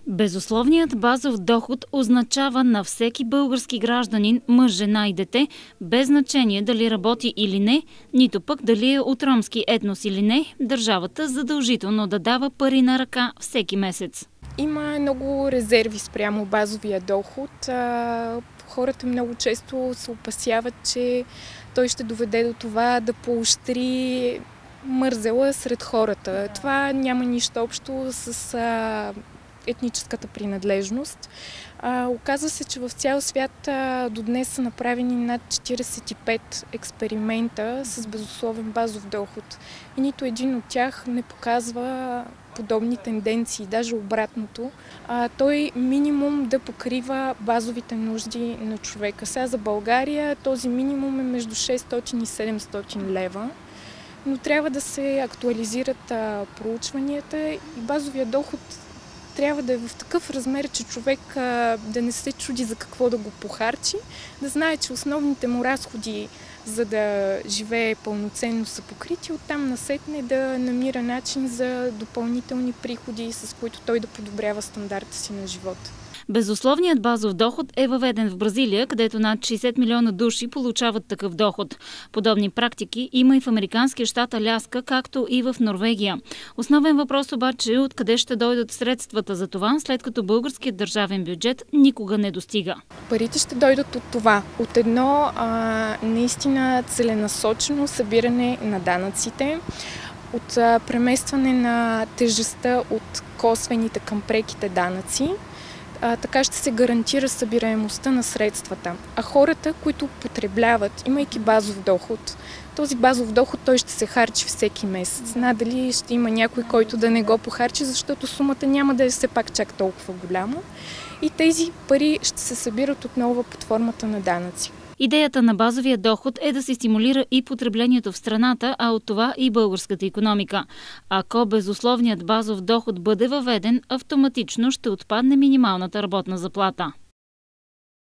Безусловният базов доход означава на всеки български гражданин, мъж, жена и дете, без значение дали работи или не, нито пък дали е от ромски етнос или не, държавата задължително да дава пари на ръка всеки месец. Има много резерви спрямо базовия доход. Хората много често се опасяват, че той ще доведе до това да поощри мързела сред хората. Това няма нищо общо с етническата принадлежност. Оказва се, че в цял свят до днес са направени над 45 експеримента с безусловен базов доход. И нито един от тях не показва подобни тенденции, даже обратното. Той минимум да покрива базовите нужди на човека. Сега за България този минимум е между 600 и 700 лева. Но трябва да се актуализират проучванията и базовия доход трябва да е в такъв размер, че човек да не се чуди за какво да го похарчи, да знае, че основните му разходи, за да живее пълноценно, са покрити, оттам насетне да намира начин за допълнителни приходи, с които той да подобрява стандарта си на живот. Безусловният базов доход е въведен в Бразилия, където над 60 милиона души получават такъв доход. Подобни практики има и в американския щат Аляска, както и в Норвегия. Основен въпрос обаче е откъде ще дойдат средствата за това, след като българският държавен бюджет никога не достига. Парите ще дойдат от това. От едно наистина целенасочено събиране на данъците, от преместване на тежестта от косвените към преките данъци. Така ще се гарантира събираемостта на средствата. А хората, които потребяват, имайки базов доход, този базов доход той ще се харчи всеки месец. Надали ще има някой, който да не го похарчи, защото сумата няма да е все пак чак толкова голяма. И тези пари ще се събират отново под формата на данъци. Идеята на базовия доход е да се стимулира и потреблението в страната, а от това и българската икономика. Ако безусловният базов доход бъде въведен, автоматично ще отпадне минималната работна заплата.